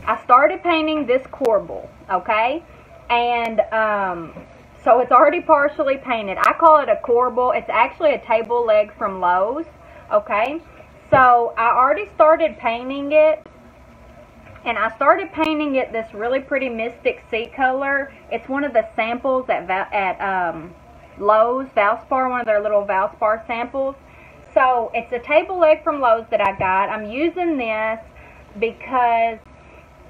I started painting this corbel, okay? And so it's already partially painted. I call it a corbel. It's actually a table leg from Lowe's, okay? So I already started painting it. And I started painting it this really pretty Mystic Sea color. It's one of the samples at Lowe's, Valspar, one of their little Valspar samples. So it's a table leg from Lowe's that I got. I'm using this because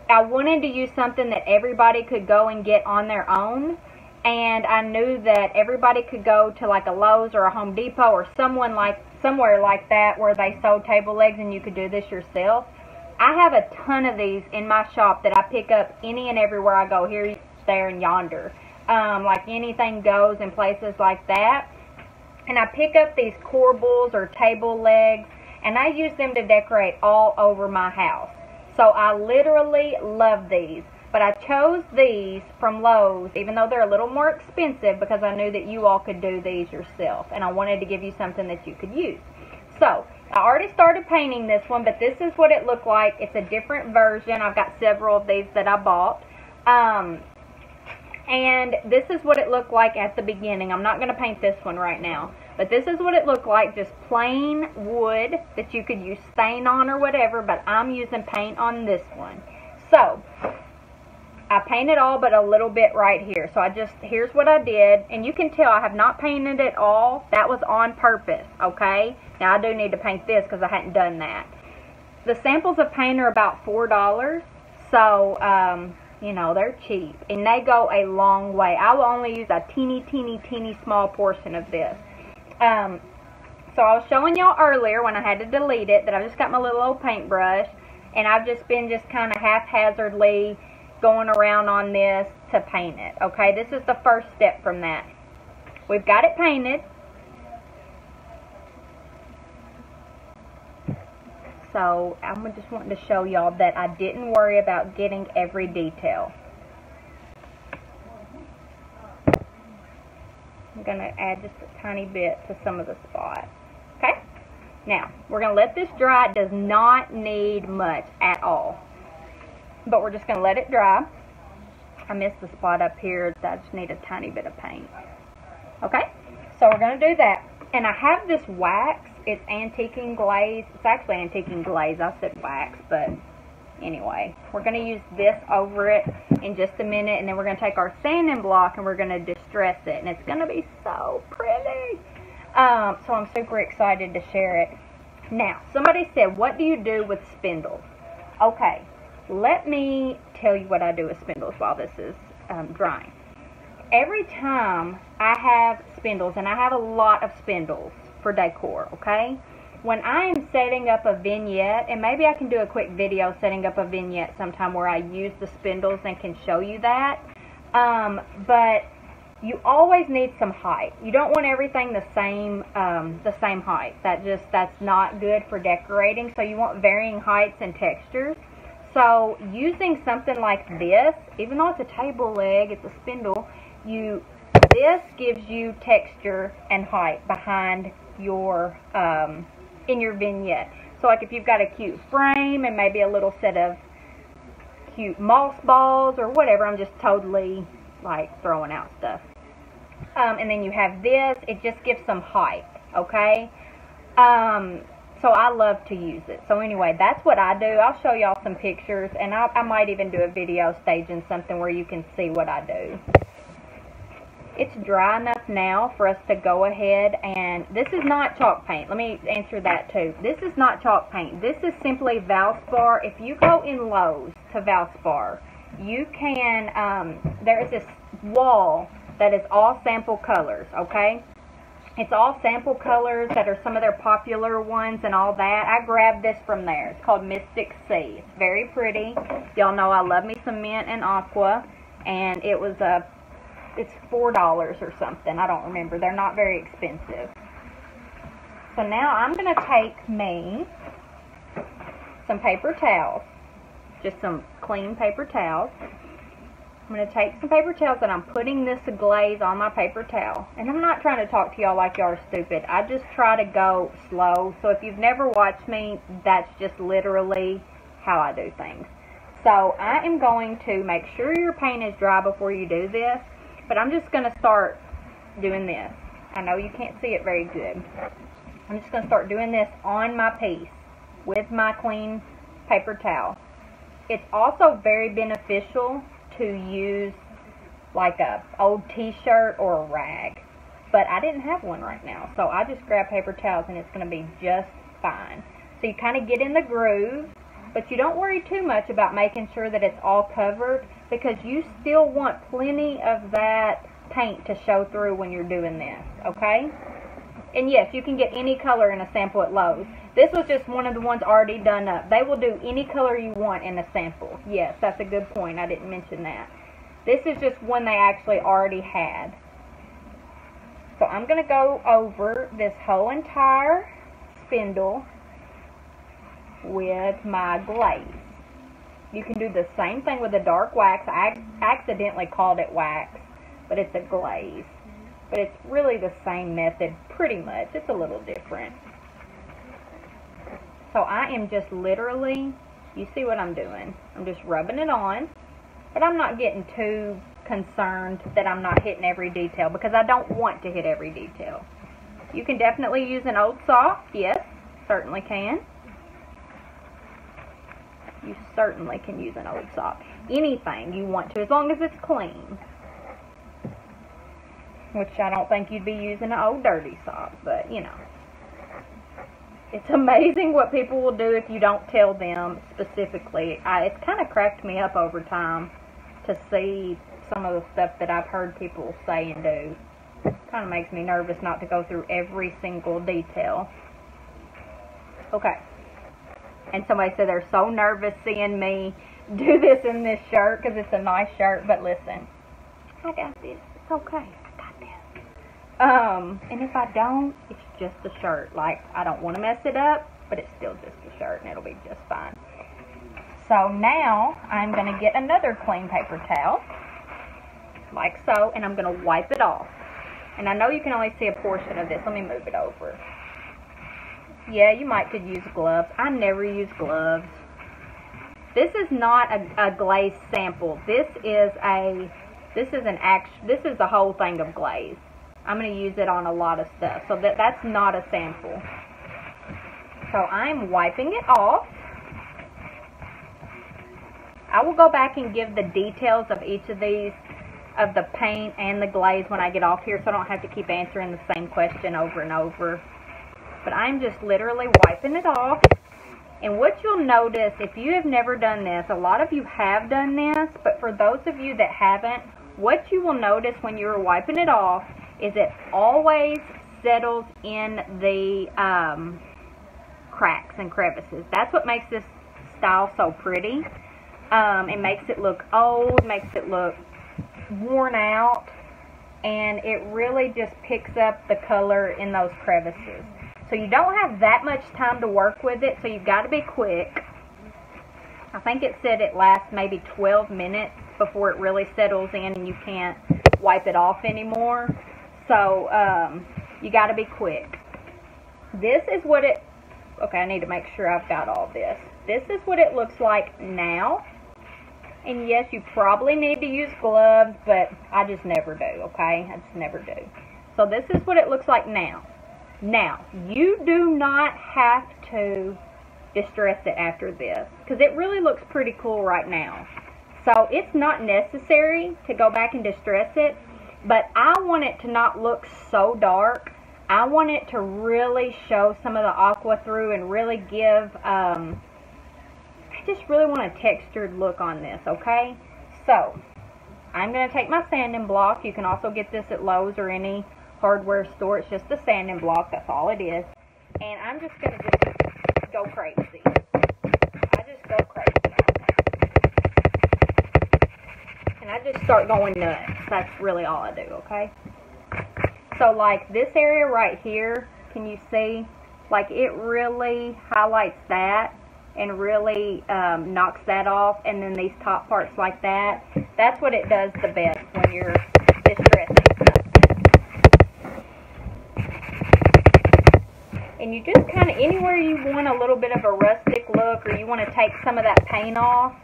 I wanted to use something that everybody could go and get on their own. And I knew that everybody could go to like a Lowe's or a Home Depot or somewhere like that where they sold table legs and you could do this yourself. I have a ton of these in my shop that I pick up any and everywhere I go, here, there, and yonder. Like anything goes in places like that. And I pick up these corbels or table legs, and I use them to decorate all over my house. So I literally love these. But I chose these from Lowe's, even though they're a little more expensive, because I knew that you all could do these yourself. And I wanted to give you something that you could use. So I already started painting this one, but this is what it looked like. It's a different version. I've got several of these that I bought. And this is what it looked like at the beginning. I'm not going to paint this one right now. But this is what it looked like, just plain wood that you could use stain on or whatever, but I'm using paint on this one. So I painted all but a little bit right here. So here's what I did. And you can tell I have not painted it all. That was on purpose, okay? Now I do need to paint this because I hadn't done that. The samples of paint are about $4. So, you know, they're cheap. And they go a long way. I will only use a teeny small portion of this. So I was showing y'all earlier when I had to delete it that I just got my little old paintbrush. And I've just been kind of haphazardly going around on this to paint it. Okay, this is the first step from that. We've got it painted. So I'm just wanting to show y'all that I didn't worry about getting every detail. I'm going to add just a tiny bit to some of the spots. Okay? Now, we're going to let this dry. It does not need much at all. But we're just going to let it dry. I missed the spot up here. I just need a tiny bit of paint. Okay? So we're going to do that. And I have this wax. It's antiquing glaze. It's actually antiquing glaze. I said wax, but anyway. We're going to use this over it in just a minute. And then we're going to take our sanding block and we're going to distress it. And it's going to be so pretty. So I'm super excited to share it. Now, somebody said, what do you do with spindles? Okay. Let me tell you what I do with spindles while this is drying. Every time I have spindles, and I have a lot of spindles for decor, okay? When I am setting up a vignette, and maybe I can do a quick video setting up a vignette sometime where I use the spindles and can show you that. But you always need some height. You don't want everything the same height. That's not good for decorating. So you want varying heights and textures. So using something like this, even though it's a table leg, it's a spindle, this gives you texture and height behind your, in your vignette. So like if you've got a cute frame and maybe a little set of cute moss balls or whatever, I'm just totally like throwing out stuff. And then you have this, it just gives some height, okay? So I love to use it. So anyway, that's what I do. I'll show y'all some pictures, and I might even do a video staging something where you can see what I do. It's dry enough now for us to go ahead, and this is not chalk paint. Let me answer that too. This is not chalk paint. This is simply Valspar. If you go in Lowe's to Valspar, you can, there is this wall that is all sample colors, okay? It's all sample colors that are some of their popular ones and all that. I grabbed this from there. It's called Mystic Sea. It's very pretty. Y'all know I love me some mint and aqua. And it was it's $4 or something. I don't remember. They're not very expensive. So now I'm going to take me some paper towels. Just some clean paper towels. I'm going to take some paper towels and I'm putting this glaze on my paper towel. And I'm not trying to talk to y'all like y'all are stupid. I just try to go slow. So if you've never watched me, that's just literally how I do things. So I am going to make sure your paint is dry before you do this, but I'm just going to start doing this. I know you can't see it very good. I'm just going to start doing this on my piece with my clean paper towel. It's also very beneficial to use like a old t-shirt or a rag, but I didn't have one right now, so I just grabbed paper towels and it's going to be just fine. So you kind of get in the groove, but you don't worry too much about making sure that it's all covered, because you still want plenty of that paint to show through when you're doing this, okay? And yes, you can get any color in a sample at Lowe's. This was just one of the ones already done up. They will do any color you want in a sample. Yes, that's a good point. I didn't mention that. This is just one they actually already had. So I'm going to go over this whole entire spindle with my glaze. You can do the same thing with a dark wax. I accidentally called it wax, but it's a glaze. But it's really the same method, pretty much. It's a little different. So I am just literally, you see what I'm doing. I'm just rubbing it on, but I'm not getting too concerned that I'm not hitting every detail, because I don't want to hit every detail. You can definitely use an old sock. Yes, certainly can. You certainly can use an old sock. Anything you want to, as long as it's clean. Which I don't think you'd be using an old dirty sock, but you know. It's amazing what people will do if you don't tell them specifically. It's kind of cracked me up over time to see some of the stuff that I've heard people say and do. Kind of makes me nervous not to go through every single detail. Okay. And somebody said they're so nervous seeing me do this in this shirt because it's a nice shirt. But listen, I got this. It's okay. I got this. And if I don't, it's just a shirt. Like, I don't want to mess it up, but it's still just a shirt and it'll be just fine. So now I'm going to get another clean paper towel, like so, and I'm going to wipe it off. And I know you can only see a portion of this. Let me move it over. Yeah, you might could use gloves. I never use gloves. This is not a glaze sample. This is the whole thing of glaze. I'm going to use it on a lot of stuff. So that's not a sample. So I'm wiping it off. I will go back and give the details of each of these, of the paint and the glaze, when I get off here, so I don't have to keep answering the same question over and over. But I'm just literally wiping it off. And what you'll notice, if you have never done this, a lot of you have done this, but for those of you that haven't, what you will notice when you're wiping it off is it always settles in the cracks and crevices. That's what makes this style so pretty. It makes it look old, makes it look worn out, and it really just picks up the color in those crevices. So you don't have that much time to work with it, so you've got to be quick. I think it said it lasts maybe 12 minutes before it really settles in and you can't wipe it off anymore. So you got to be quick. This is what it, okay, I need to make sure I've got all this. This is what it looks like now. And yes, you probably need to use gloves, but I just never do, okay? I just never do. So this is what it looks like now. Now, you do not have to distress it after this, because it really looks pretty cool right now. So it's not necessary to go back and distress it, but I want it to not look so dark. I want it to really show some of the aqua through and really give, I just really want a textured look on this, okay? So, I'm going to take my sanding block. You can also get this at Lowe's or any hardware store. It's just a sanding block. That's all it is. And I'm just going to just go crazy. I just go crazy. And I just start going nuts. That's really all I do, okay? So, like, this area right here, can you see? Like, it really highlights that and really knocks that off. And then these top parts like that, that's what it does the best when you're distressing. And you just kind of, anywhere you want a little bit of a rustic look, or you want to take some of that paint off,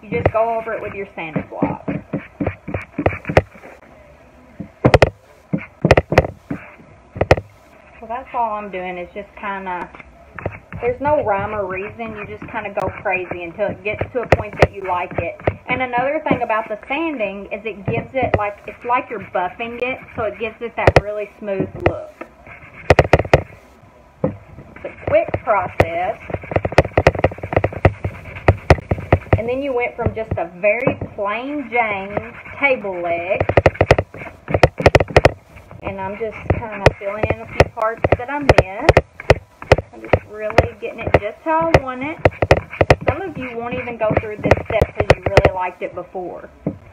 You just go over it with your sanding block. So that's all I'm doing is just kind of, there's no rhyme or reason, you just kind of go crazy until it gets to a point that you like it. And another thing about the sanding is it gives it like, it's like you're buffing it, so it gives it that really smooth look. It's a quick process. And then you went from just a very plain Jane table leg, and I'm just kind of filling in a few parts that I missed. I'm just really getting it just how I want it. Some of you won't even go through this step because you really liked it before.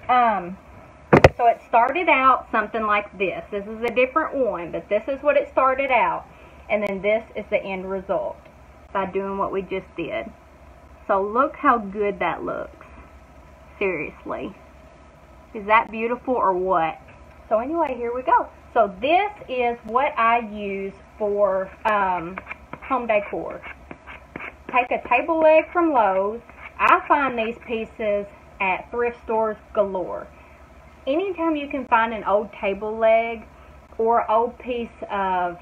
So it started out something like this. This is a different one, but this is what it started out. And then this is the end result by doing what we just did. So look how good that looks. Seriously. Is that beautiful or what? So anyway, here we go. So this is what I use for home decor. Take a table leg from Lowe's. I find these pieces at thrift stores galore. Anytime you can find an old table leg or old piece of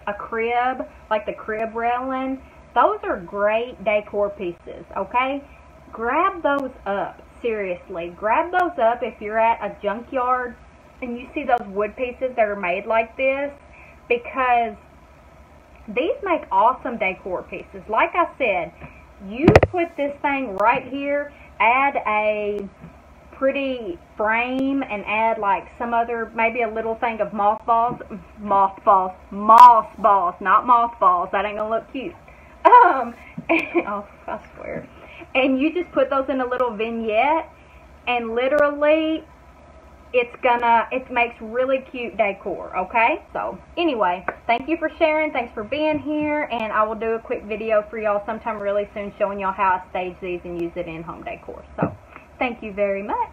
a crib, like the crib railing, those are great decor pieces, okay? Grab those up, seriously. Grab those up if you're at a junkyard and you see those wood pieces that are made like this, because these make awesome decor pieces. Like I said, you put this thing right here, add a pretty frame and add like some other, maybe a little thing of moss balls, not mothballs, that ain't gonna look cute. Oh, I swear. And you just put those in a little vignette, and literally it makes really cute decor, okay? So anyway, thank you for sharing, thanks for being here, and I will do a quick video for y'all sometime really soon showing y'all how I stage these and use it in home decor. So thank you very much.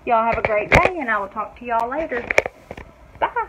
Y'all have a great day, and I will talk to y'all later. Bye.